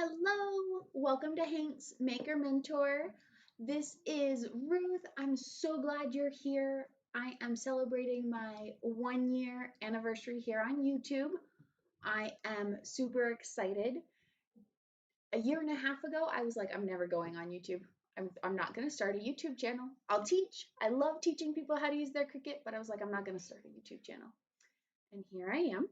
Hello, welcome to Hank's Maker Mentor. This is Ruth. I'm so glad you're here. I am celebrating my 1 year anniversary here on YouTube. I am super excited. A year and a half ago, I was like, I'm never going on YouTube. I'm not going to start a YouTube channel. I'll teach. I love teaching people how to use their Cricut, but I was like, I'm not going to start a YouTube channel. And here I am.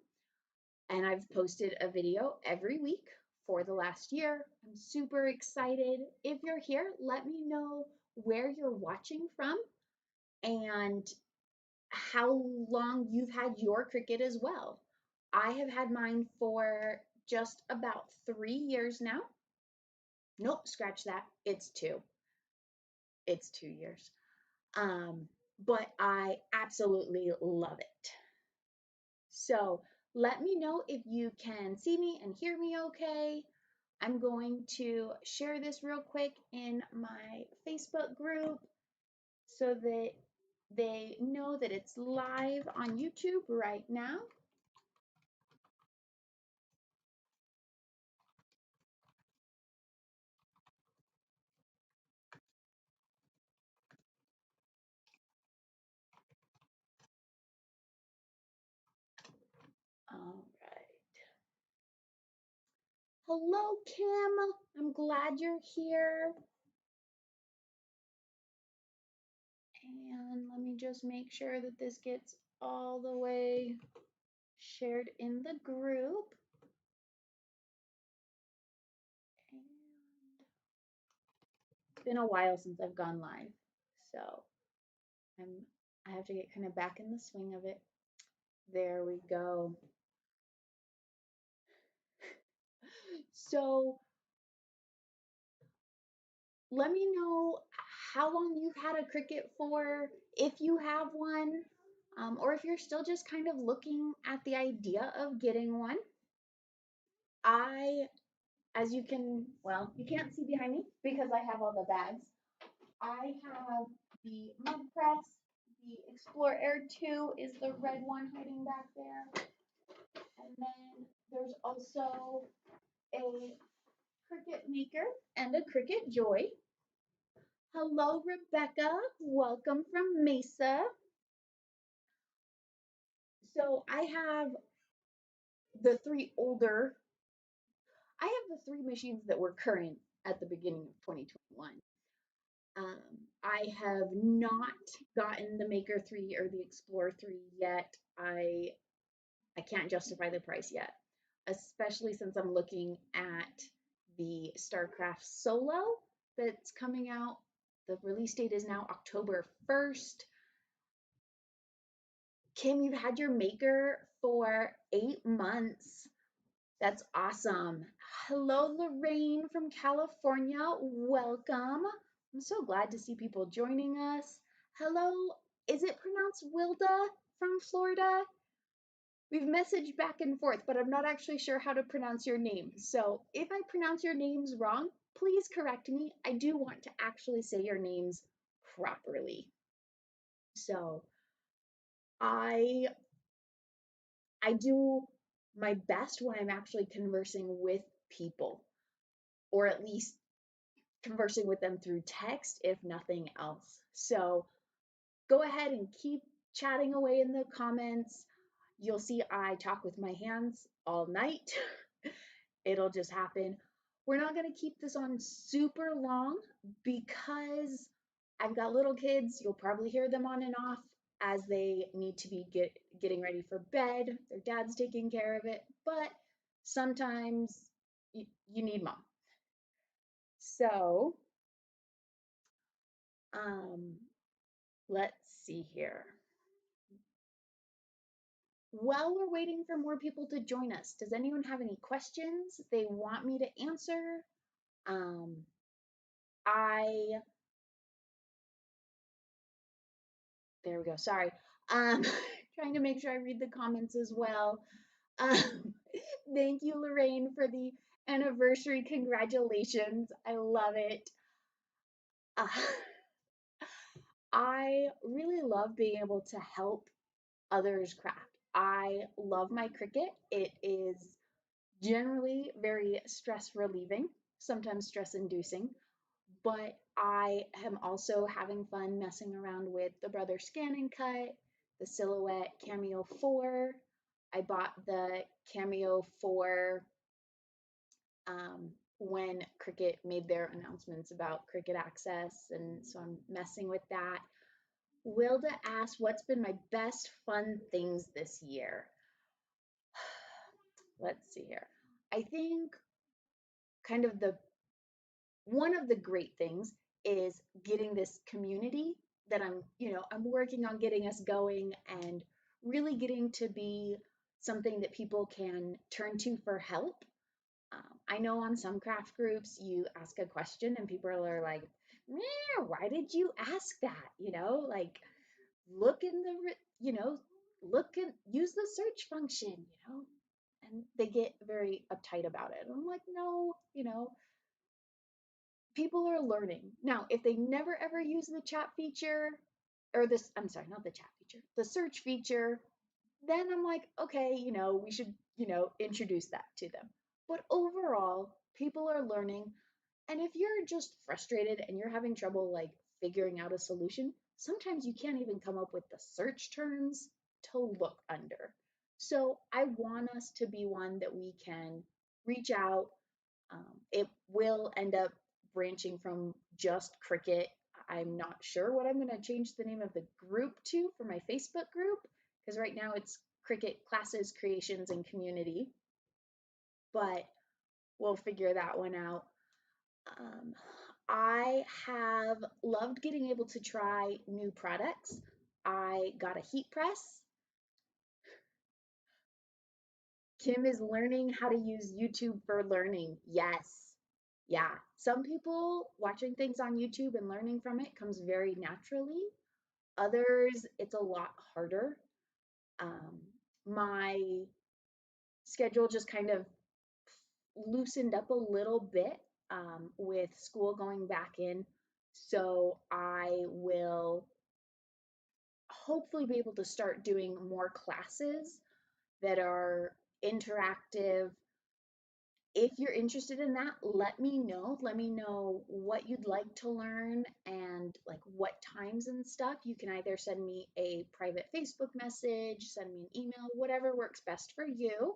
And I've posted a video every week for the last year. I'm super excited. If you're here, let me know where you're watching from and how long you've had your Cricut as well. I have had mine for just about 3 years now. Nope, scratch that. It's 2. It's 2 years. But I absolutely love it. So let me know if you can see me and hear me okay. I'm going to share this real quick in my Facebook group so that they know that it's live on YouTube right now. All right. Hello, Kim. I'm glad you're here. And let me just make sure that this gets all the way shared in the group. And it's been a while since I've gone live, so I have to get kind of back in the swing of it. There we go. So let me know how long you've had a Cricut for, if you have one, or if you're still just kind of looking at the idea of getting one. As you can, well, you can't see behind me because I have all the bags. I have the mud press. The Explore Air 2 is the red one hiding back there. And then there's also a Cricut Maker and a Cricut Joy. Hello, Rebecca. Welcome from Mesa. So I have the three machines that were current at the beginning of 2021. I have not gotten the Maker 3 or the Explore 3 yet. I can't justify the price yet, especially since I'm looking at the Starcraft Solo that's coming out. The release date is now October 1st. Kim, you've had your Maker for 8 months. That's awesome. Hello, Lorraine from California. Welcome. I'm so glad to see people joining us. Hello, is it pronounced Wilda from Florida? We've messaged back and forth, but I'm not actually sure how to pronounce your name. So if I pronounce your names wrong, please correct me. I do want to actually say your names properly. So I do my best when I'm actually conversing with people, or at least conversing with them through text, if nothing else. So go ahead and keep chatting away in the comments. You'll see I talk with my hands all night. It'll just happen. We're not going to keep this on super long because I've got little kids. You'll probably hear them on and off as they need to be getting ready for bed. Their dad's taking care of it, but sometimes you need mom. So, let's see here. While we're waiting for more people to join us, does anyone have any questions they want me to answer? There we go. Sorry. Trying to make sure I read the comments as well. Thank you, Lorraine, for the anniversary. Congratulations. I love it. Uh, I really love being able to help others craft. I love my Cricut. It is Generally very stress relieving, sometimes stress inducing, but I am also having fun messing around with the Brother Scan and Cut, the Silhouette Cameo 4. I bought the Cameo 4 when Cricut made their announcements about Cricut Access, and so I'm messing with that. Wilda asked, what's been my best fun things this year? Let's see here. I think kind of the one of the great things is getting this community that I'm working on getting us going and really getting to be something that people can turn to for help. I know on some craft groups you ask a question and people are like, why did you ask that? Like look in the, look and use the search function, and they get very uptight about it. And I'm like, no, people are learning. Now, if they never ever use the chat feature, or this, I'm sorry, not the chat feature, the search feature, then I'm like, okay, we should, introduce that to them. But overall, people are learning. And if you're just frustrated and you're having trouble like figuring out a solution, sometimes you can't even come up with the search terms to look under. So I want us to be one that we can reach out. It will end up branching from just Cricut. I'm not sure what I'm going to change the name of the group to for my Facebook group, because right now it's Cricut Classes, Creations, and Community, but we'll figure that one out. I have loved getting able to try new products. I got a heat press. Kim is learning how to use YouTube for learning. Yes. Yeah. Some people watching things on YouTube and learning from it comes very naturally. Others, it's a lot harder. My schedule just kind of loosened up a little bit with school going back in. So I will hopefully be able to start doing more classes that are interactive. If you're interested in that, let me know. Let me know what you'd like to learn and like what times and stuff. You can either send me a private Facebook message, send me an email, whatever works best for you.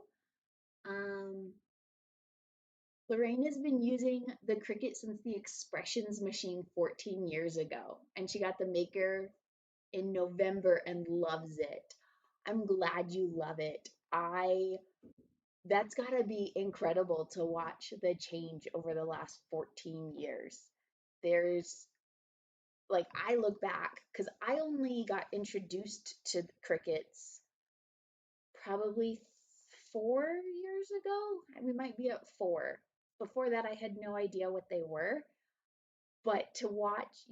Lorraine has been using the Cricut since the Expressions machine 14 years ago, and she got the Maker in November and loves it. I'm glad you love it. That's got to be incredible to watch the change over the last 14 years. There's like I look back cuz I only got introduced to Cricuts probably 4 years ago. We might be at 4. Before that I had no idea what they were. But to watch,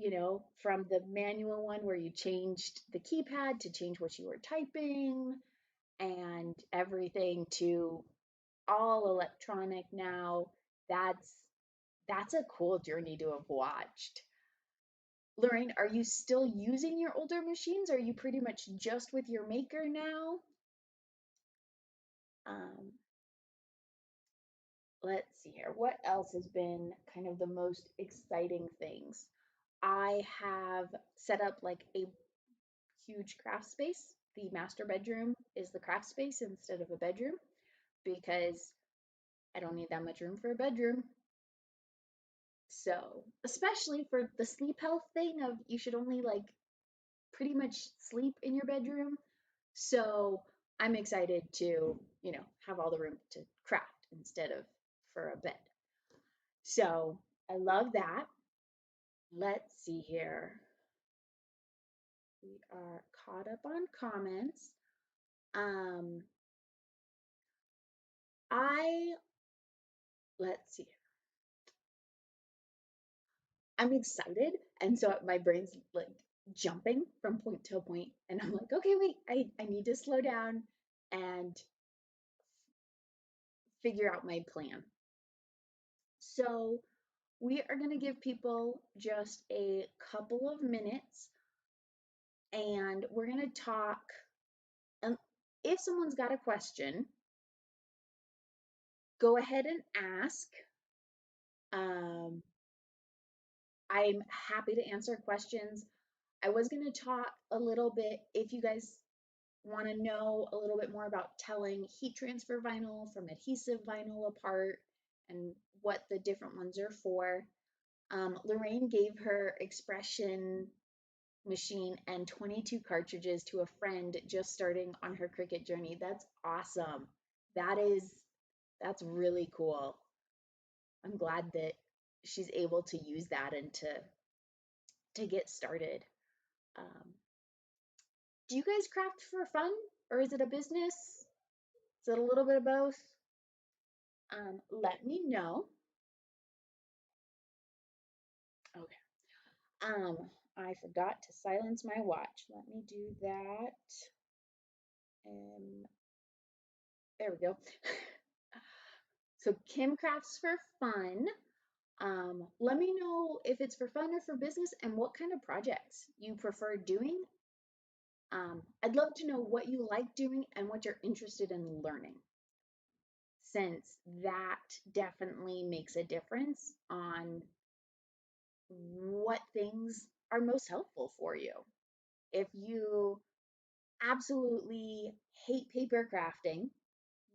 from the manual one where you changed the keypad to change what you were typing and everything to all electronic now, that's a cool journey to have watched. Lorraine, are you still using your older machines? Are you pretty much just with your Maker now? Um, let's see here. What else has been kind of the most exciting things? I have set up like a huge craft space. The master bedroom is the craft space instead of a bedroom because I don't need that much room for a bedroom. So, especially for the sleep health thing of you should only like pretty much sleep in your bedroom. So, I'm excited to, have all the room to craft instead of for a bed. So, I love that. Let's see here. We are caught up on comments. Um, I let's see. I'm excited, and so my brain's like jumping from point to point, and I'm like, okay, wait, I need to slow down and figure out my plan. So we are going to give people just a couple of minutes, and we're going to talk. And if someone's got a question, go ahead and ask. I'm happy to answer questions. I was going to talk a little bit, if you guys want to know a little bit more about telling heat transfer vinyl from adhesive vinyl apart and what the different ones are for. Lorraine gave her expression machine and 22 cartridges to a friend just starting on her Cricut journey. That's awesome. That's really cool. I'm glad that she's able to use that and to get started. Um, do you guys craft for fun, or is it a business? Is it a little bit of both? Let me know. Okay. I forgot to silence my watch. Let me do that. And there we go. So Kim crafts for fun. Let me know if it's for fun or for business and what kind of projects you prefer doing. I'd love to know what you like doing and what you're interested in learning, since that definitely makes a difference on what things are most helpful for you. If you absolutely hate paper crafting,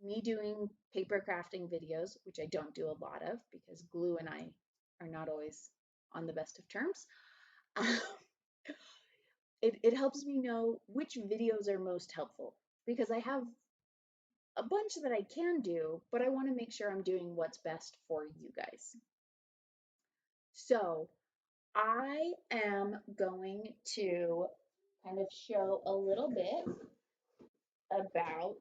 me doing paper crafting videos, which I don't do a lot of because Glue and I are not always on the best of terms, it helps me know which videos are most helpful, because I have a bunch that I can do, but I want to make sure I'm doing what's best for you guys. So I am going to kind of show a little bit about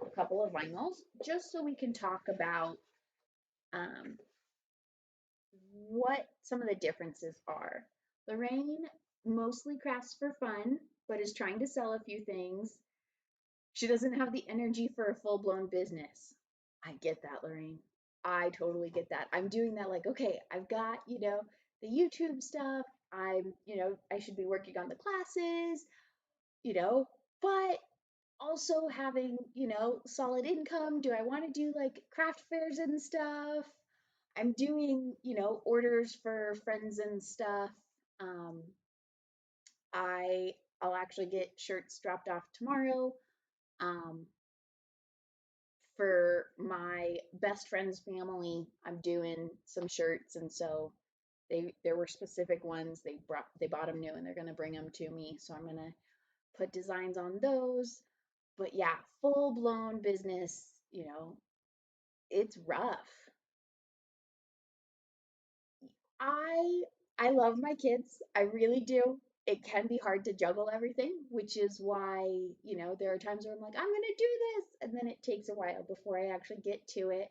a couple of vinyls, just so we can talk about um, what some of the differences are. Lorraine mostly crafts for fun, but is trying to sell a few things. She doesn't have the energy for a full-blown business. I get that, Lorraine. I totally get that. I'm doing that like, okay, I've got, the YouTube stuff. I should be working on the classes, but also having, solid income. Do I want to do like craft fairs and stuff? I'm doing, orders for friends and stuff. Um, I'll actually get shirts dropped off tomorrow. Um, for my best friend's family, I'm doing some shirts, and so there were specific ones they bought them new, and they're gonna bring them to me. So I'm gonna put designs on those. But yeah, full blown business, it's rough. I I love my kids. I really do. It can be hard to juggle everything, which is why, there are times where I'm like, I'm gonna do this, and then it takes a while before I actually get to it.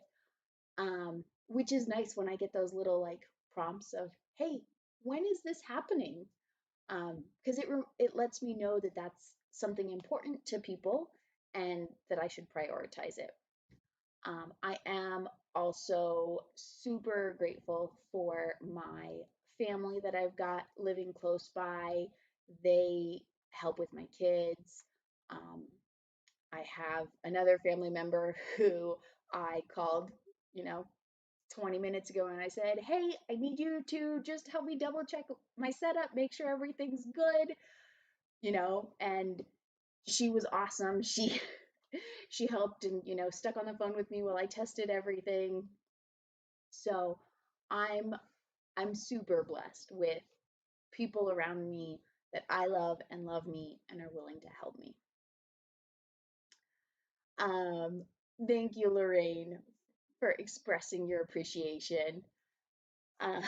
Which is nice when I get those little like prompts of, hey, when is this happening? Because it lets me know that that's something important to people and that I should prioritize it. I am also super grateful for my family that I've got living close by. They help with my kids. Um, I have another family member who I called, you know, 20 minutes ago, and I said, hey, I need you to just help me double check my setup, make sure everything's good, and she was awesome. She helped and, stuck on the phone with me while I tested everything. So I'm I'm super blessed with people around me that I love and love me and are willing to help me. Um, Thank you, Lorraine, for expressing your appreciation. Uh,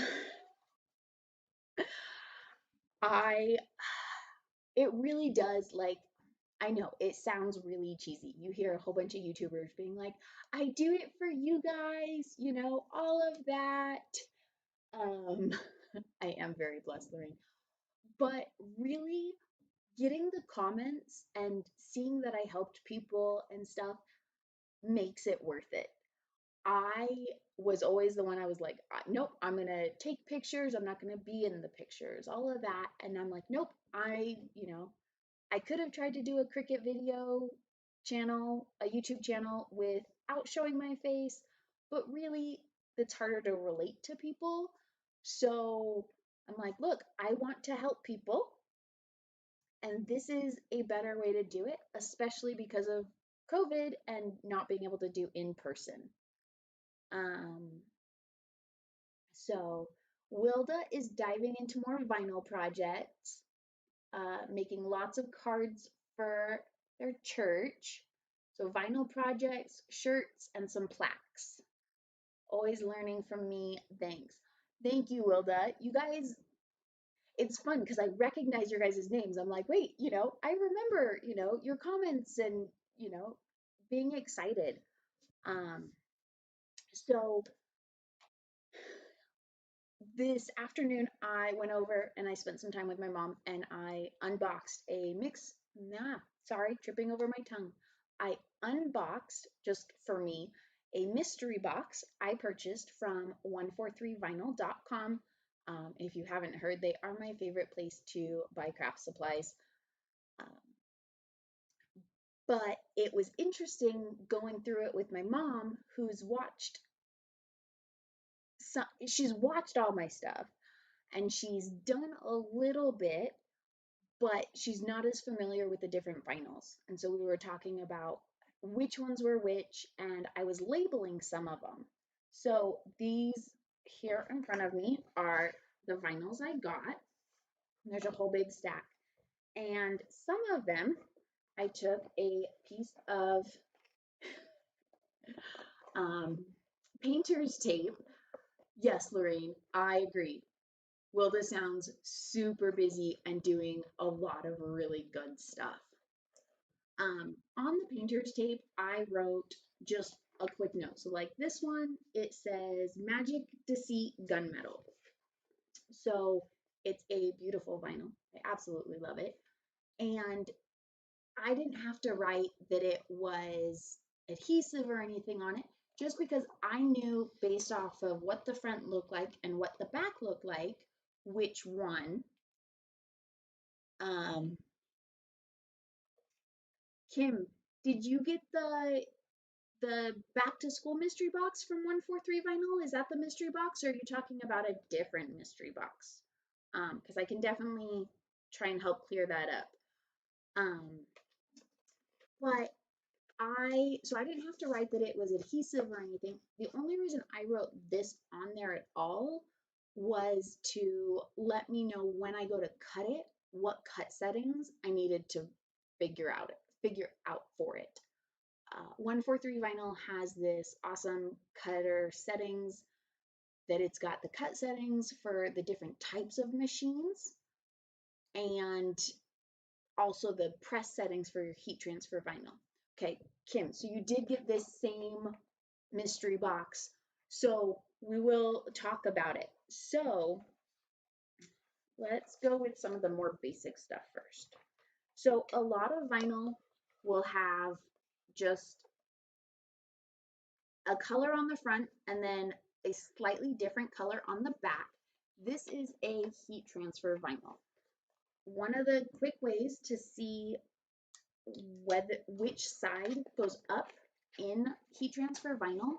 I it really does, like, I know it sounds really cheesy. You hear a whole bunch of YouTubers being like, I do it for you guys, all of that. Um, I am very blessed, Lorraine. But really getting the comments and seeing that I helped people and stuff makes it worth it. I was always the one, I was like, nope, I'm gonna take pictures, I'm not gonna be in the pictures, all of that. And I'm like, nope, I could have tried to do a Cricut video channel, a YouTube channel with out showing my face, but really it's harder to relate to people. So I'm like, look, I want to help people, and this is a better way to do it, especially because of COVID and not being able to do in person. Um, so Wilda is diving into more vinyl projects, making lots of cards for their church. So vinyl projects, shirts, and some plaques. Always learning from me. Thanks. Thank you, Wilda. You guys, it's fun because I recognize your guys' names. I'm like, wait, I remember, your comments and, being excited. Um, so this afternoon I went over and I spent some time with my mom and I unboxed a sorry, tripping over my tongue. I unboxed, just for me, a mystery box I purchased from 143vinyl.com. If you haven't heard, they are my favorite place to buy craft supplies. Um, but it was interesting going through it with my mom, she's watched all my stuff and she's done a little bit, but she's not as familiar with the different vinyls. And so we were talking about which ones were which, and I was labeling some of them. So these here in front of me are the vinyls I got. There's a whole big stack. And some of them, I took a piece of painter's tape. Yes, Lorraine, I agree. Wilda sounds super busy and doing a lot of really good stuff. On the painter's tape, I wrote just a quick note. So like this one, it says Magic Deceit Gunmetal. So it's a beautiful vinyl. I absolutely love it. And I didn't have to write that it was adhesive or anything on it, just because I knew based off of what the front looked like and what the back looked like, which one. Kim, did you get the back to school mystery box from 143 Vinyl? Is that the mystery box, or are you talking about a different mystery box? Because I can definitely try and help clear that up. But I didn't have to write that it was adhesive or anything. The only reason I wrote this on there at all was to let me know when I go to cut it, what cut settings I needed to figure out for it. 143 Vinyl has this awesome cutter settings that it's got the cut settings for the different types of machines and also the press settings for your heat transfer vinyl. Okay, Kim, so you did get this same mystery box, so we will talk about it. So let's go with some of the more basic stuff first. So a lot of vinyl will have just a color on the front and then a slightly different color on the back. This is a heat transfer vinyl. One of the quick ways to see which side goes up in heat transfer vinyl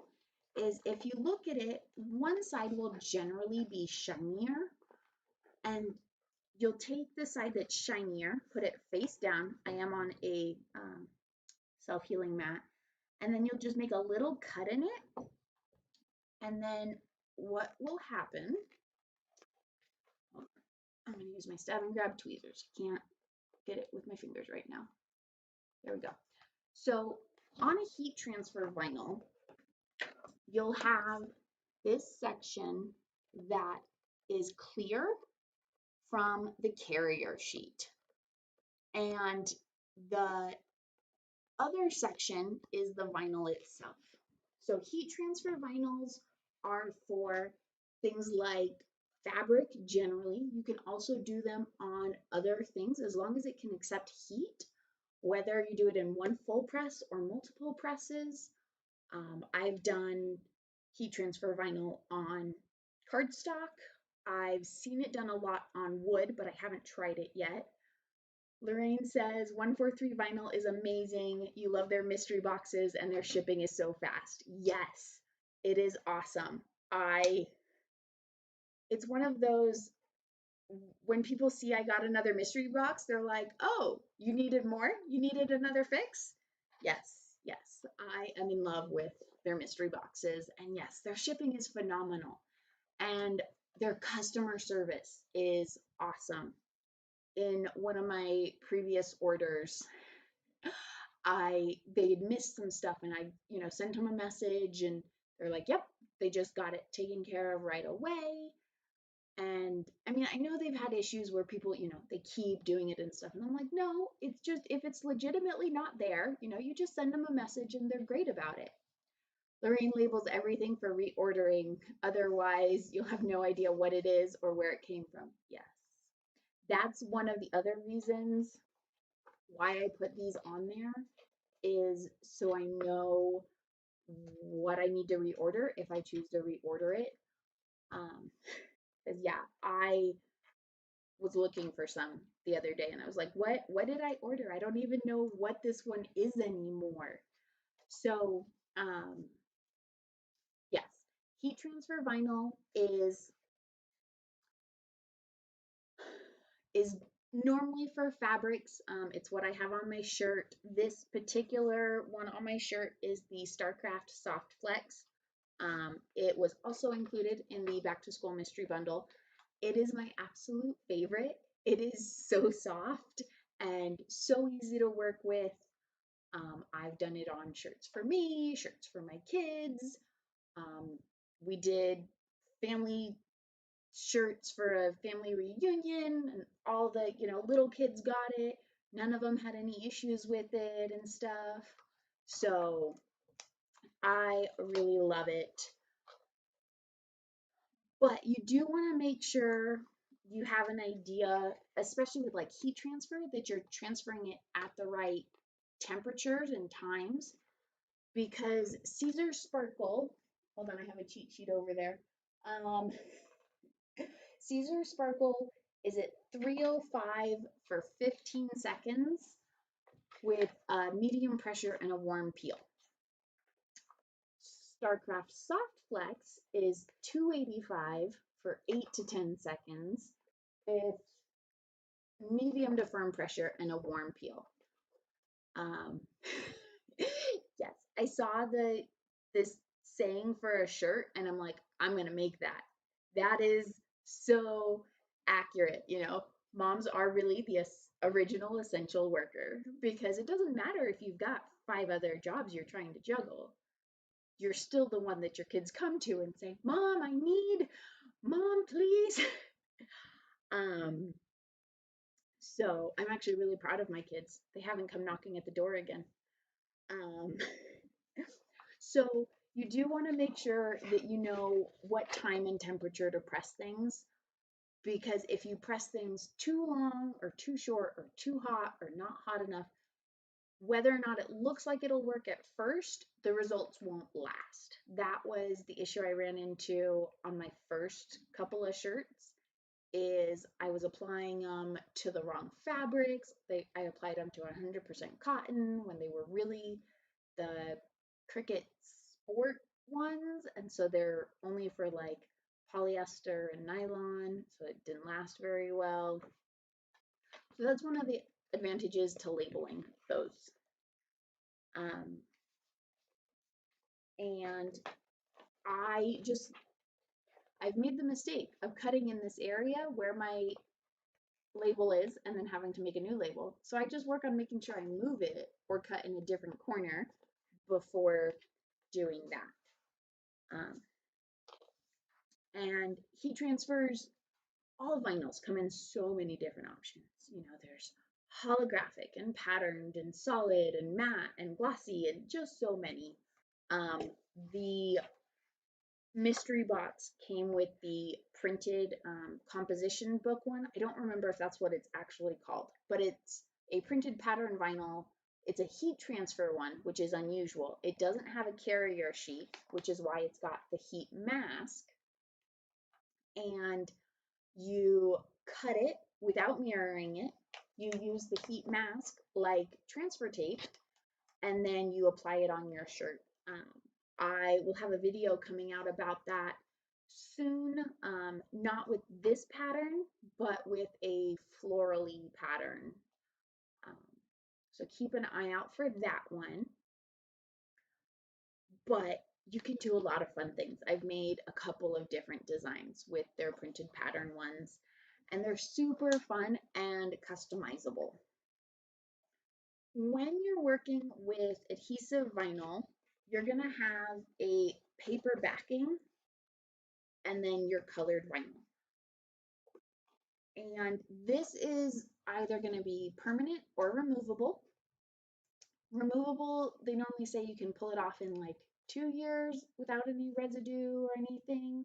is if you look at it, one side will generally be shinier, and you'll take the side that's shinier, put it face down. I am on a self-healing mat, and then you'll just make a little cut in it, and then what will happen, I'm going to use my stab and grab tweezers. I can't get it with my fingers right now. There we go. So on a heat transfer vinyl, you'll have this section that is clear from the carrier sheet. And the other section is the vinyl itself. So heat transfer vinyls are for things like fabric generally. You can also do them on other things as long as it can accept heat, whether you do it in one full press or multiple presses. I've done heat transfer vinyl on cardstock. I've seen it done a lot on wood, but I haven't tried it yet. Lorraine says 143 Vinyl is amazing. You love their mystery boxes and their shipping is so fast. Yes, it is awesome. It's one of those, when people see I got another mystery box, they're like, "Oh, you needed more? You needed another fix?" Yes, yes. I am in love with their mystery boxes, and yes, their shipping is phenomenal. And their customer service is awesome. In one of my previous orders, they had missed some stuff, and I, sent them a message, and they're like, "Yep, they just got it taken care of right away." And I mean, I know they've had issues where people, they keep doing it and stuff. And I'm like, no, it's just, if it's legitimately not there, you just send them a message and they're great about it. Lorraine labels everything for reordering. Otherwise, you'll have no idea what it is or where it came from. Yes. That's one of the other reasons why I put these on there, is so I know what I need to reorder if I choose to reorder it. Because yeah, I was looking for some the other day and I was like, what did I order? I don't even know what this one is anymore. So, yes, heat transfer vinyl is normally for fabrics. It's what I have on my shirt. This particular one on my shirt is the Starcraft Soft Flex. It was also included in the back to school mystery bundle. It is my absolute favorite. It is so soft and so easy to work with. I've done it on shirts for me, shirts for my kids. We did family shirts for a family reunion, and all the, little kids got it. None of them had any issues with it and stuff. So I really love it. But you do want to make sure you have an idea, especially with like heat transfer, that you're transferring it at the right temperatures and times, because Caesar Sparkle, hold on, I have a cheat sheet over there. Caesar Sparkle is at 305 for 15 seconds with a medium pressure and a warm peel. Starcraft Soft Flex is 285 for 8 to 10 seconds with medium to firm pressure and a warm peel. Yes, I saw this saying for a shirt and I'm like, I'm gonna make that. That is so accurate. Moms are really the original essential worker, because it doesn't matter if you've got 5 other jobs you're trying to juggle. You're still the one that your kids come to and say, "Mom, Mom, please." So I'm actually really proud of my kids. They haven't come knocking at the door again. So you do want to make sure that you know what time and temperature to press things, because if you press things too long or too short or too hot or not hot enough, whether or not it looks like it'll work at first, the results won't last. That was the issue I ran into on my first couple of shirts, is I was applying them to the wrong fabrics. I applied them to 100% cotton when they were really the Cricut Sport ones, and so they're only for like polyester and nylon, so it didn't last very well. So that's one of the advantages to labeling those. And I've made the mistake of cutting in this area where my label is and then having to make a new label. So I just work on making sure I move it or cut in a different corner before doing that. And heat transfers, all vinyls come in so many different options. There's holographic and patterned and solid and matte and glossy and just so many. The mystery box came with the printed composition book one. I don't remember if that's what it's actually called, but it's a printed pattern vinyl. It's a heat transfer one, which is unusual. It doesn't have a carrier sheet, which is why it's got the heat mask. And you cut it without mirroring it. you use the heat mask like transfer tape, and then you apply it on your shirt. I will have a video coming out about that soon, not with this pattern, but with a florally pattern. Um, so keep an eye out for that one. But you can do a lot of fun things. I've made a couple of different designs with their printed pattern ones, and they're super fun and customizable. When you're working with adhesive vinyl, you're gonna have a paper backing and then your colored vinyl. And this is either gonna be permanent or removable. Removable, they normally say you can pull it off in like 2 years without any residue or anything.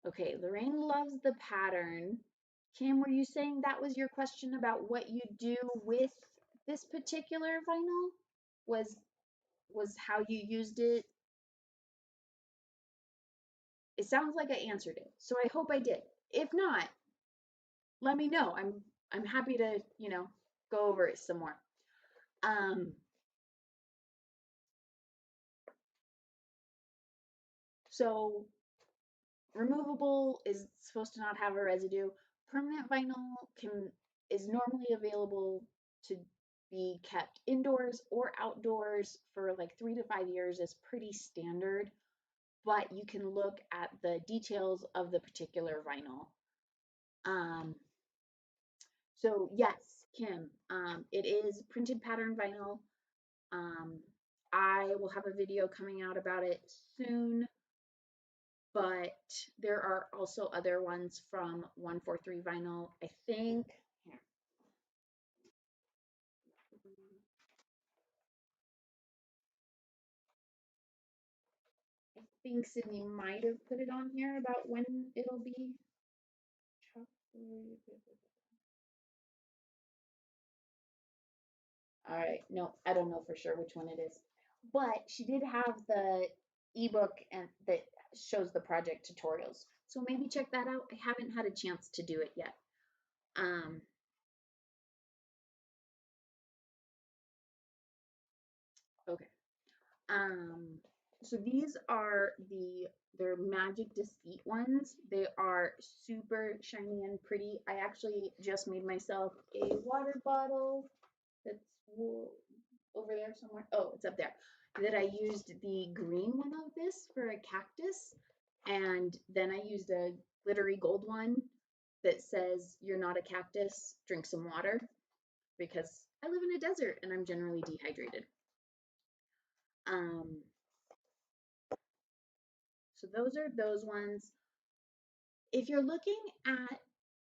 Okay, Lorraine loves the pattern. Kim, were you saying that was your question about what you do with this particular vinyl? Was how you used it? It sounds like I answered it, so I hope I did. If not, let me know. I'm happy to, go over it some more. So removable is supposed to not have a residue. Permanent vinyl is normally available to be kept indoors or outdoors for like 3 to 5 years is pretty standard, but you can look at the details of the particular vinyl. So yes, Kim, it is printed pattern vinyl. I will have a video coming out about it soon, but there are also other ones from 143 Vinyl, I think. Here. I think Sydney might have put it on here about when it'll be. All right, no, I don't know for sure which one it is, but she did have the ebook and that shows the project tutorials. So maybe check that out. I haven't had a chance to do it yet. Okay. So these are they're Magic Deceit ones. They are super shiny and pretty. I actually just made myself a water bottle that's over there somewhere. Oh, it's up there. That I used the green one of this for a cactus, and then I used a glittery gold one that says "You're not a cactus, drink some water," because I live in a desert and I'm generally dehydrated. So those are those ones. If you're looking at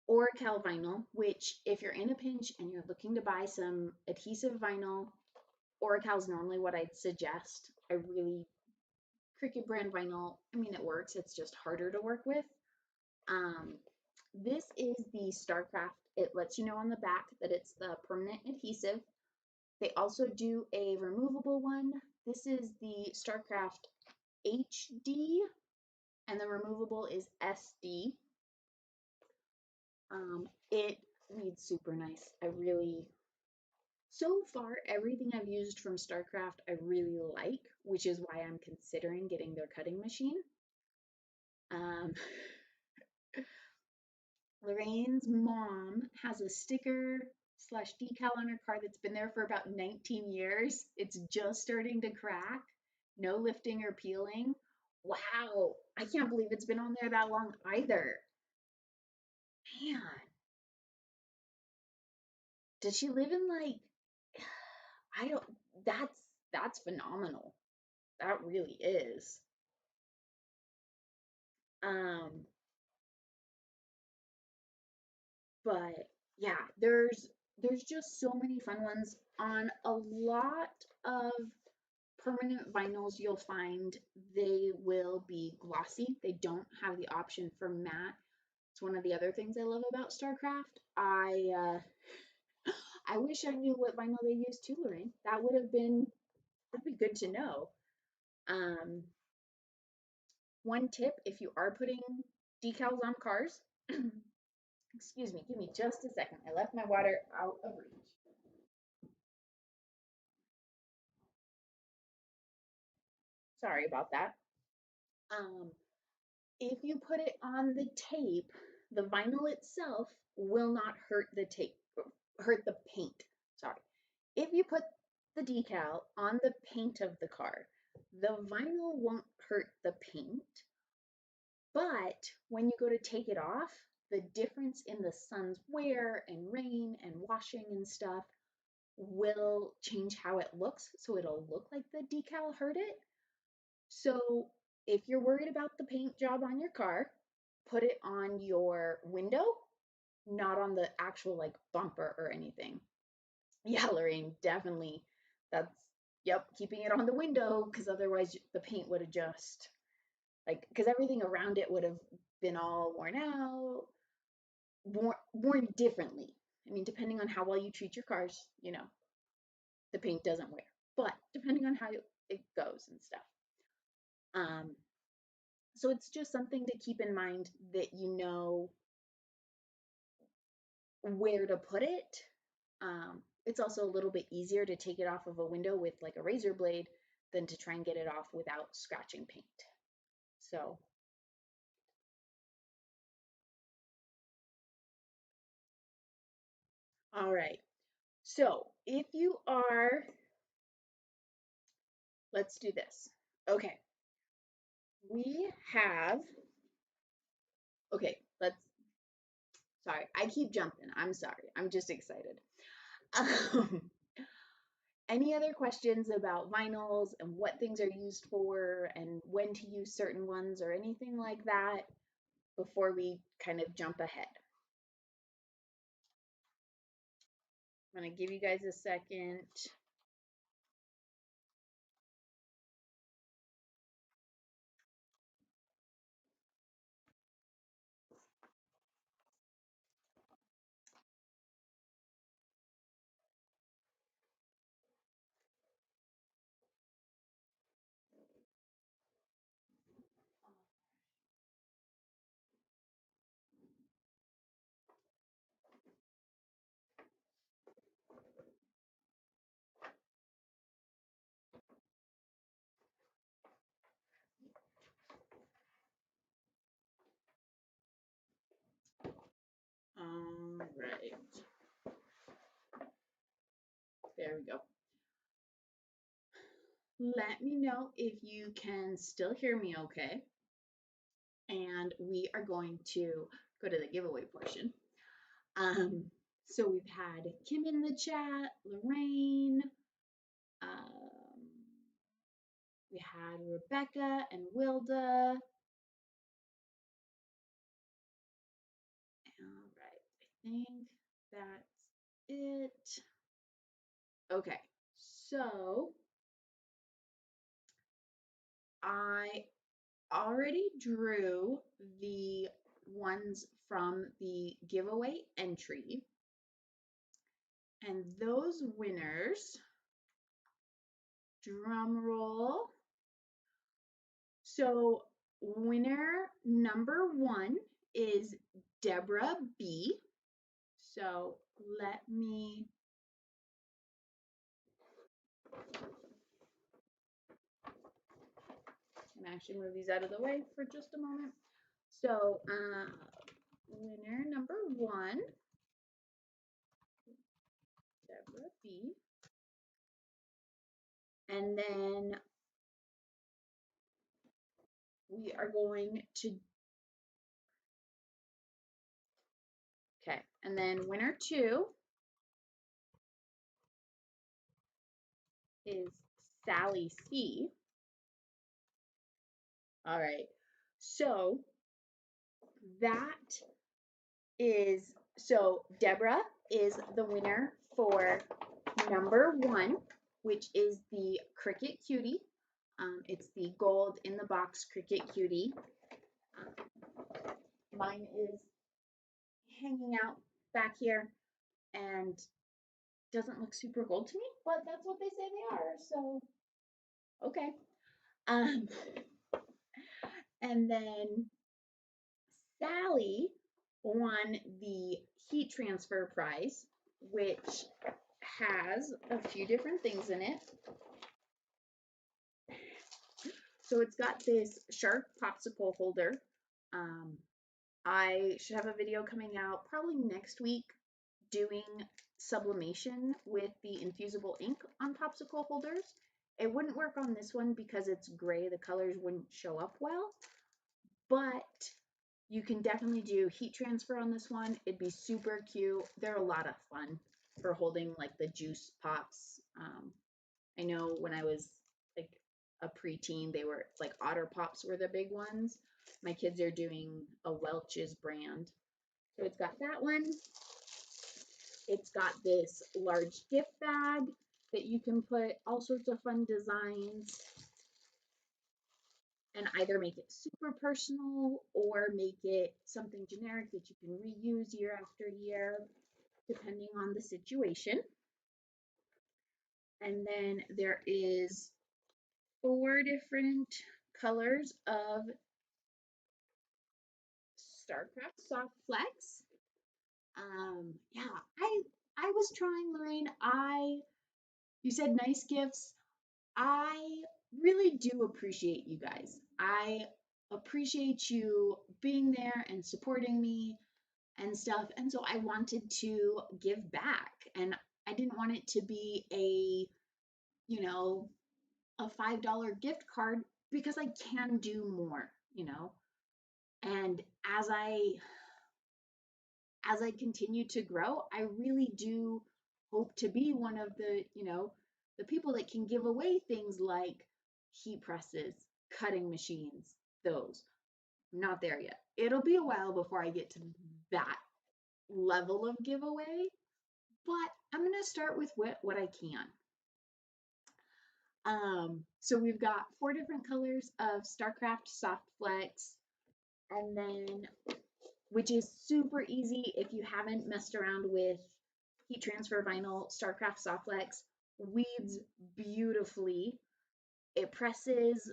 Oracal vinyl, which if you're in a pinch and you're looking to buy some adhesive vinyl, Oracal is normally what I'd suggest. Cricut brand vinyl, I mean, it works. It's just harder to work with. This is the Starcraft. It lets you know on the back that it's the permanent adhesive. They also do a removable one. This is the Starcraft HD, and the removable is SD. It reads super nice. So far, everything I've used from Starcraft I really like, which is why I'm considering getting their cutting machine. Lorraine's mom has a sticker slash decal on her car that's been there for about 19 years. It's just starting to crack. No lifting or peeling. Wow, I can't believe it's been on there that long either. Man, does she live in like I don't that's phenomenal. That really is. Um but yeah, there's just so many fun ones on a lot of permanent vinyls. You'll find they will be glossy. They don't have the option for matte. It's one of the other things I love about Starcraft. I wish I knew what vinyl they use too, Lorraine. That'd be good to know. Um, One tip, if you are putting decals on cars. Excuse me, give me just a second. I left my water out of reach. Sorry about that. Um, if you put it on the tape, the vinyl itself will not hurt the tape, hurt the paint. Sorry. If you put the decal on the paint of the car, the vinyl won't hurt the paint, but when you go to take it off, the difference in the sun's wear and rain and washing and stuff will change how it looks. So it'll look like the decal hurt it. So if you're worried about the paint job on your car, put it on your window, not on the actual like bumper or anything. Yeah, Lorraine, definitely. That's, yep, keeping it on the window because otherwise the paint would have just, like, because everything around it would have been all worn out, worn differently. I mean, depending on how well you treat your cars, you know, the paint doesn't wear, but depending on how it goes and stuff. So it's just something to keep in mind that you know where to put it. It's also a little bit easier to take it off of a window with like a razor blade than to try and get it off without scratching paint. So, all right. So if you are, let's do this. Okay. We have, okay, sorry, I keep jumping. I'm sorry. I'm just excited. Um, any other questions about vinyls and what things are used for and when to use certain ones or anything like that before we kind of jump ahead? I'm going to give you guys a second. All right. There we go. Let me know if you can still hear me okay. And we are going to go to the giveaway portion. So we've had Kim in the chat, Lorraine, we had Rebecca and Wilda. All right, I think that's it. Okay, so I already drew the ones from the giveaway entry. And those winners, drum roll. So winner number 1 is Deborah B. So let me actually move these out of the way for just a moment. So winner number 1, Deborah B. And then we are going to, okay, and then winner 2 is Sally C. All right, so that is, so Deborah is the winner for number 1, which is the Cricut Cutie. It's the gold in the box Cricut Cutie. Mine is hanging out back here and doesn't look super gold to me, but that's what they say they are, so okay. And then Sally won the heat transfer prize, which has a few different things in it. So it's got this shark popsicle holder. I should have a video coming out probably next week doing sublimation with the infusible ink on popsicle holders. It wouldn't work on this one because it's gray, the colors wouldn't show up well, but you can definitely do heat transfer on this one. It'd be super cute. They're a lot of fun for holding like the juice pops. I know when I was like a preteen, they were like Otter Pops were the big ones. My kids are doing a Welch's brand. So it's got that one. It's got this large gift bag that you can put all sorts of fun designs and either make it super personal or make it something generic that you can reuse year after year, depending on the situation. And then there is 4 different colors of Starcraft Soft Flex. Yeah, I was trying, Lorraine. You said nice gifts. I really do appreciate you guys. I appreciate you being there and supporting me and stuff. And so I wanted to give back. And I didn't want it to be a $5 gift card because I can do more. And as I continue to grow, I really do hope to be one of the people that can give away things like heat presses, cutting machines, those. I'm not there yet. It'll be a while before I get to that level of giveaway, but I'm going to start with what I can. So we've got 4 different colors of Starcraft Soft Flex, and then which is super easy if you haven't messed around with heat transfer vinyl. Starcraft Soft Flex weeds beautifully. It presses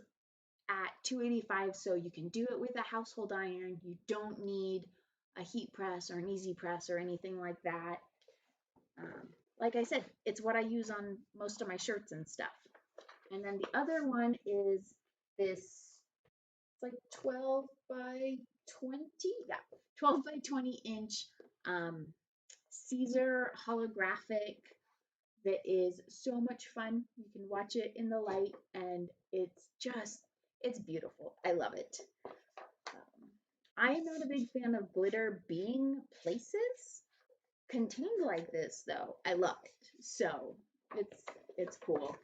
at 285, so you can do it with a household iron. You don't need a heat press or an easy press or anything like that. Like I said, it's what I use on most of my shirts and stuff. And then the other one is this, it's like 12 by 20, yeah, 12 by 20 inch Caesar holographic that is so much fun. You can watch it in the light and it's beautiful. I love it. I am not a big fan of glitter being places contained like this though. I love it. So it's cool.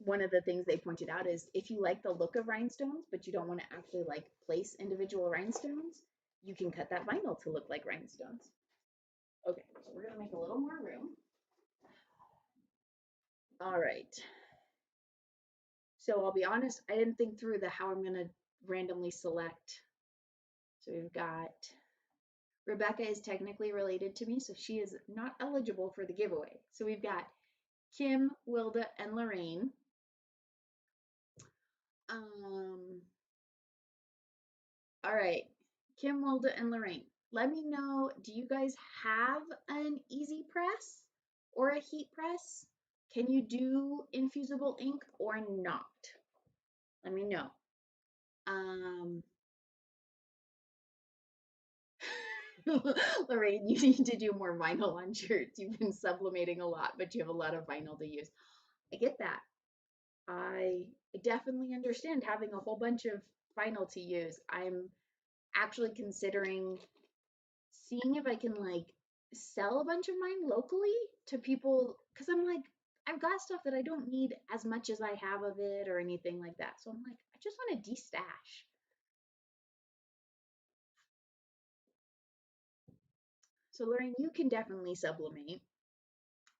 One of the things they pointed out is if you like the look of rhinestones, but you don't want to actually like place individual rhinestones, you can cut that vinyl to look like rhinestones. Okay, so we're gonna make a little more room. All right. So I'll be honest, I didn't think through how I'm gonna randomly select. So we've got Rebecca is technically related to me, so she is not eligible for the giveaway. So we've got Kim, Wilda, and Lorraine. All right, Kim, Wilda, and Lorraine. Let me know, do you guys have an EasyPress or a heat press? Can you do infusible ink or not? Let me know. Lorraine, you need to do more vinyl on shirts. You've been sublimating a lot, but you have a lot of vinyl to use. I get that. I definitely understand having a whole bunch of vinyl to use. I'm actually considering seeing if I can like sell a bunch of mine locally to people because I'm like, I've got stuff that I don't need as much as I have of it or anything like that. So I'm like, I just want to de-stash. So Lorraine, you can definitely sublimate.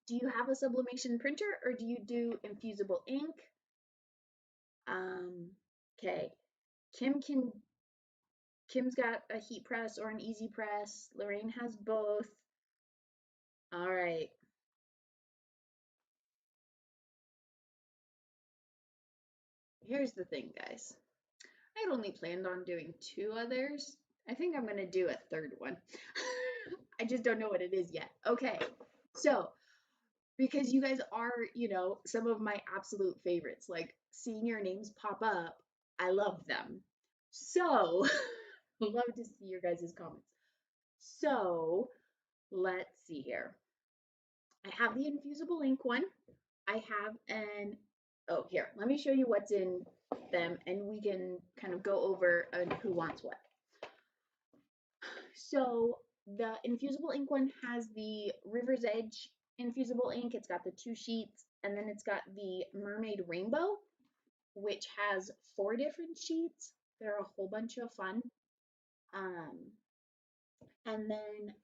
Do you have a sublimation printer or do you do infusible ink? Okay. Kim's got a heat press or an easy press. Lorraine has both. All right. Here's the thing, guys. I had only planned on doing 2 others. I think I'm going to do a third one. I just don't know what it is yet. Okay, so because you guys are, you know, some of my absolute favorites, like seeing your names pop up, I love them. So, love to see your guys' comments. So, let's see here. I have the infusible ink one. I have an, oh, here, let me show you what's in them and we can kind of go over who wants what. So the infusible ink one has the River's Edge infusible ink. It's got the 2 sheets, and then it's got the Mermaid Rainbow, which has 4 different sheets. They're a whole bunch of fun. And then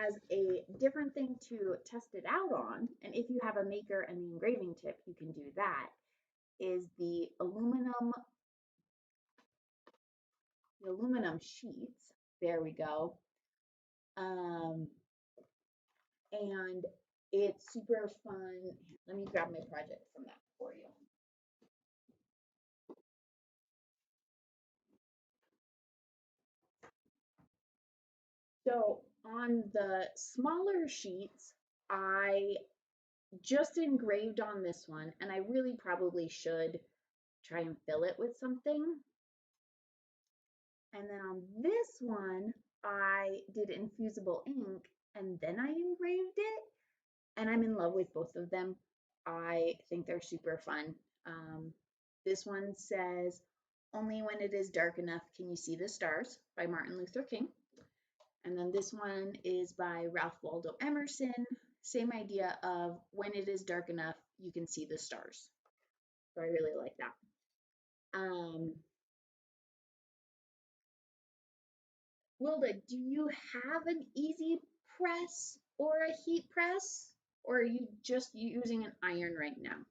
as a different thing to test it out on, and if you have a maker and the engraving tip, you can do that, is the aluminum sheets. There we go. And it's super fun. Let me grab my project from that for you. So on the smaller sheets, I just engraved on this one, and I really probably should try and fill it with something. And then on this one, I did infusible ink, and then I engraved it, and I'm in love with both of them. I think they're super fun. This one says, "Only when it is dark enough can you see the stars" by Martin Luther King. And then this one is by Ralph Waldo Emerson. Same idea of when it is dark enough, you can see the stars. So I really like that. Wilda, do you have an easy press or a heat press? Or are you just using an iron right now?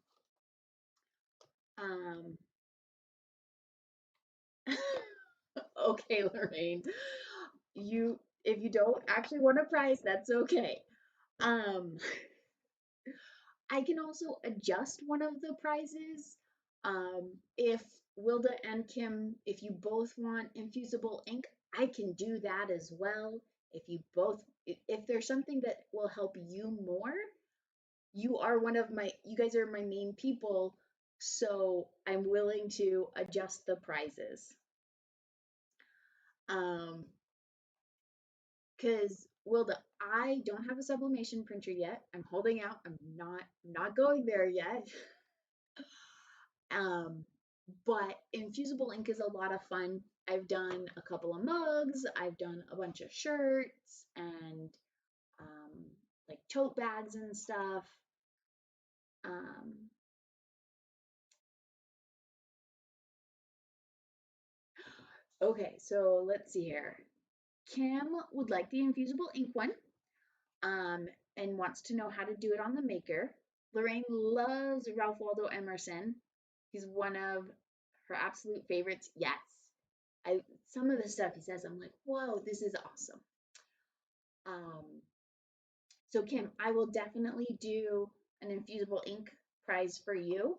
Okay, Lorraine. If you don't actually want a prize, that's okay. I can also adjust one of the prizes. If Wilda and Kim, if you both want infusible ink, I can do that as well. If there's something that will help you more, you guys are my main people, so I'm willing to adjust the prizes. Because Wilda, I don't have a sublimation printer yet. I'm holding out. I'm not going there yet. But infusible ink is a lot of fun. I've done a couple of mugs. I've done a bunch of shirts and like tote bags and stuff. Okay, so let's see here. Kim would like the infusible ink one, and wants to know how to do it on the Maker. Lorraine loves Ralph Waldo Emerson. He's one of her absolute favorites. Yes, some of the stuff he says, I'm like, whoa, this is awesome. So Kim, I will definitely do an infusible ink prize for you.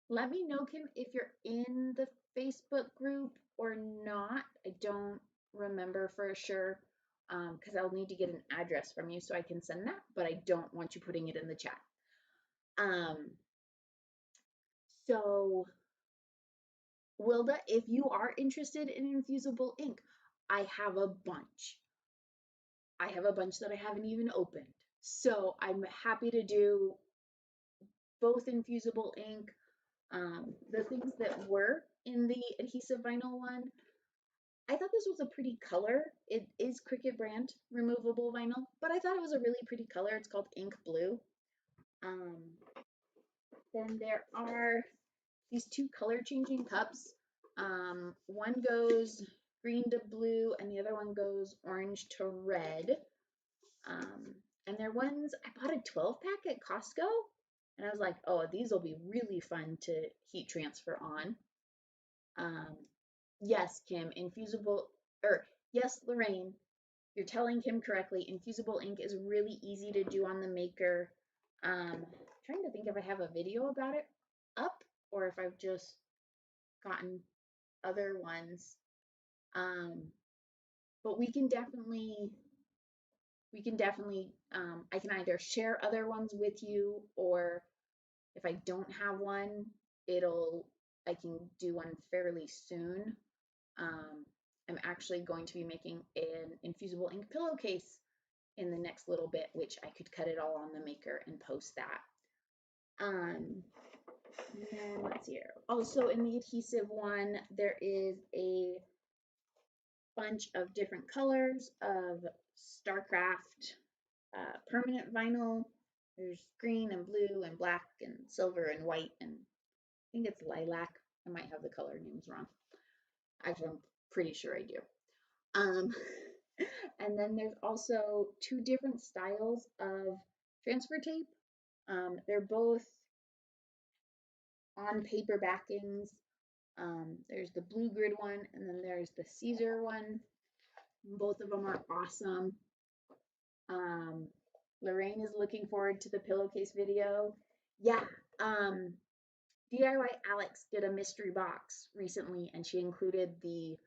Let me know, Kim, if you're in the Facebook group or not. I don't remember for sure because I'll need to get an address from you so I can send that, but I don't want you putting it in the chat. So Wilda, if you are interested in infusible ink, I have a bunch. I have a bunch that I haven't even opened. So I'm happy to do both infusible ink. The things that were in the adhesive vinyl one, I thought this was a pretty color. It is Cricut brand removable vinyl, but I thought it was a really pretty color. It's called Ink Blue. Then there are these 2 color changing cups. One goes green to blue and the other one goes orange to red. And they're ones, I bought a 12 pack at Costco and I was like, oh, these will be really fun to heat transfer on. Yes, Kim, yes, Lorraine, you're telling Kim correctly. Infusible ink is really easy to do on the Maker. Trying to think if I have a video about it up or if I've just gotten other ones. But we can definitely I can either share other ones with you, or if I don't have one, I can do one fairly soon. I'm actually going to be making an infusible ink pillowcase in the next little bit, which I could cut it all on the Maker and post that. And then let's see here. Also in the adhesive one, there is a bunch of different colors of Starcraft permanent vinyl. There's green and blue and black and silver and white, and I think it's lilac. I might have the color names wrong. Actually, I'm pretty sure I do. Um, and then there's also two different styles of transfer tape. They're both on paper backings. There's the blue grid one, and then there's the Caesar one. Both of them are awesome. Lorraine is looking forward to the pillowcase video. Yeah, DIY Alex did a mystery box recently, and she included the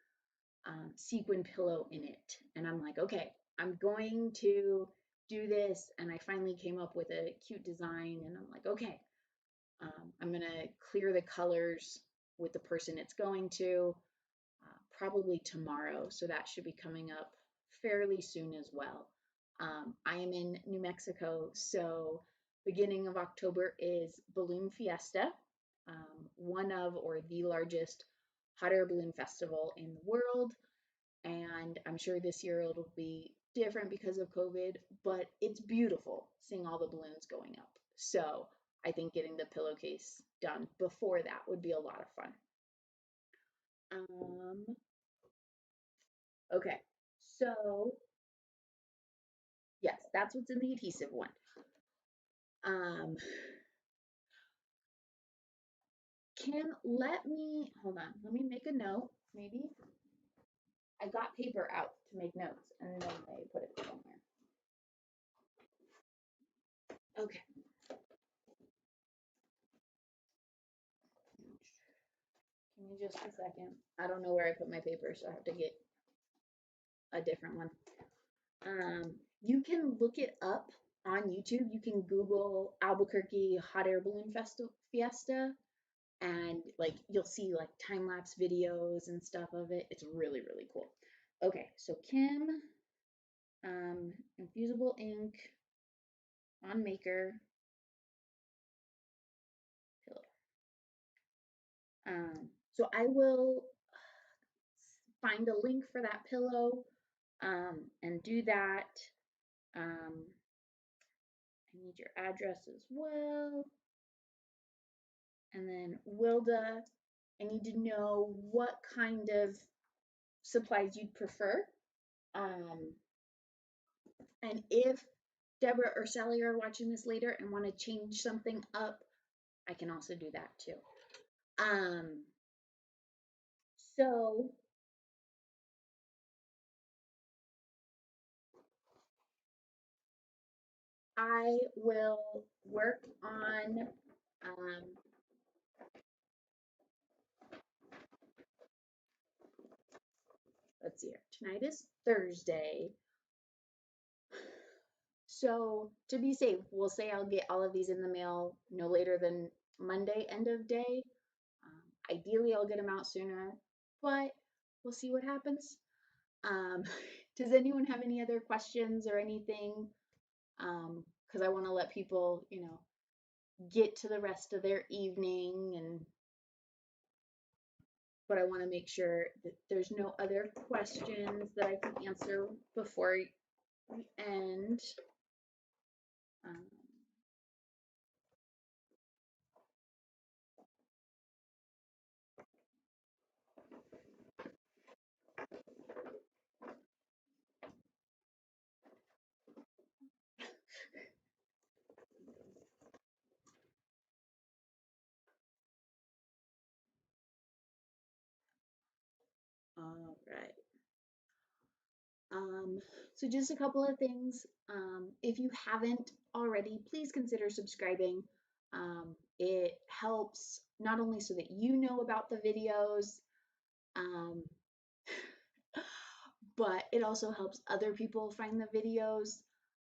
sequin pillow in it. And I'm like, okay, I'm going to do this. And I finally came up with a cute design, and I'm like, okay, I'm going to clear the colors with the person it's going to probably tomorrow. So that should be coming up fairly soon as well. I am in New Mexico, so beginning of October is Balloon Fiesta, one of or the largest hot air balloon festival in the world. And I'm sure this year it'll be different because of COVID, but it's beautiful seeing all the balloons going up. So I think getting the pillowcase done before that would be a lot of fun. Okay, so yes, that's what's in the adhesive one. Kim, hold on, let me make a note, maybe. I got paper out to make notes, and then I put it somewhere. Okay. Give me just a second. I don't know where I put my paper, so I have to get a different one. You can look it up on YouTube. You can Google Albuquerque Hot Air Balloon Fiesta, and like you'll see like time-lapse videos and stuff of it. It's really, really cool. Okay, so Kim, infusible ink on Maker pillow. So I will find a link for that pillow and do that. I need your address as well. And then Wilda, I need to know what kind of supplies you'd prefer. And if Deborah or Sally are watching this later and want to change something up, I can also do that too. So I will work on let's see here. Tonight is Thursday. So to be safe, we'll say I'll get all of these in the mail no later than Monday, end of day. Ideally, I'll get them out sooner, but we'll see what happens. Does anyone have any other questions or anything? Because I want to let people, get to the rest of their evening, but I want to make sure that there's no other questions that I can answer before we end. All right. So just a couple of things. If you haven't already, please consider subscribing. It helps not only so that you know about the videos, um, but it also helps other people find the videos.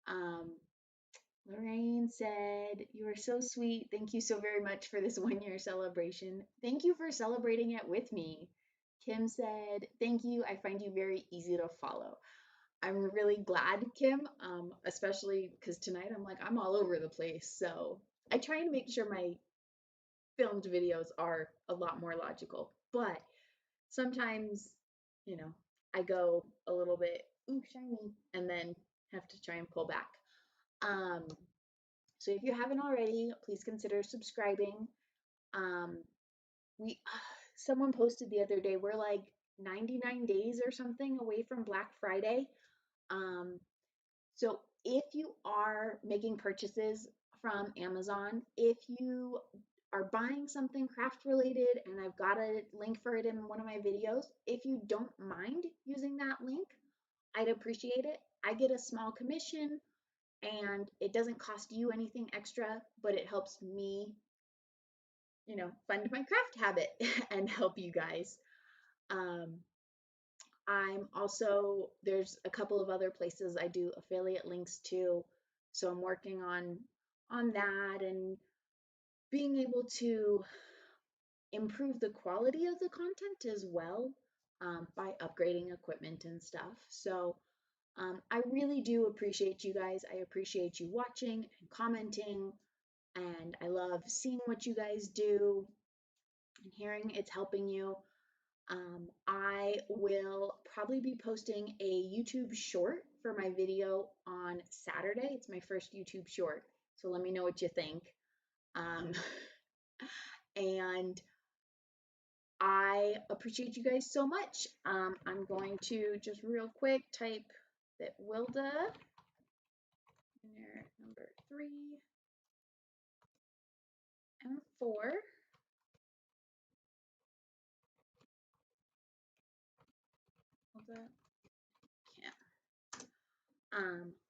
Um, Lorraine said, "You are so sweet. Thank you so very much for this 1 year celebration. Thank you for celebrating it with me." Kim said, "Thank you. I find you very easy to follow." I'm really glad, Kim, especially because tonight I'm all over the place. So I try and make sure my filmed videos are a lot more logical. But sometimes, you know, I go a little bit, ooh, shiny, and then have to try and pull back. Um, so if you haven't already, please consider subscribing. Um, we Someone posted the other day, we're like 99 days or something away from Black Friday. Um, so if you are making purchases from Amazon, if you are buying something craft related, and I've got a link for it in one of my videos, if you don't mind using that link, I'd appreciate it. I get a small commission and it doesn't cost you anything extra, but it helps me, fund my craft habit and help you guys. Um, I'm also, there's a couple of other places I do affiliate links to. So I'm working on that and being able to improve the quality of the content as well, by upgrading equipment and stuff. So I really do appreciate you guys. I appreciate you watching and commenting, and I love seeing what you guys do and hearing it's helping you. I will probably be posting a YouTube short for my video on Saturday. It's my first YouTube short, so let me know what you think. Um, and I appreciate you guys so much. I'm going to just real quick type that Wilda in there, number 3 and 4. Wilda, yeah.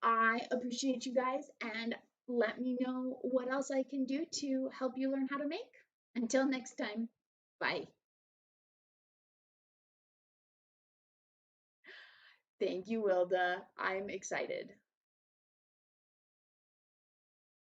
I appreciate you guys, and let me know what else I can do to help you learn how to make. Until next time, bye. Thank you, Wilda. I'm excited.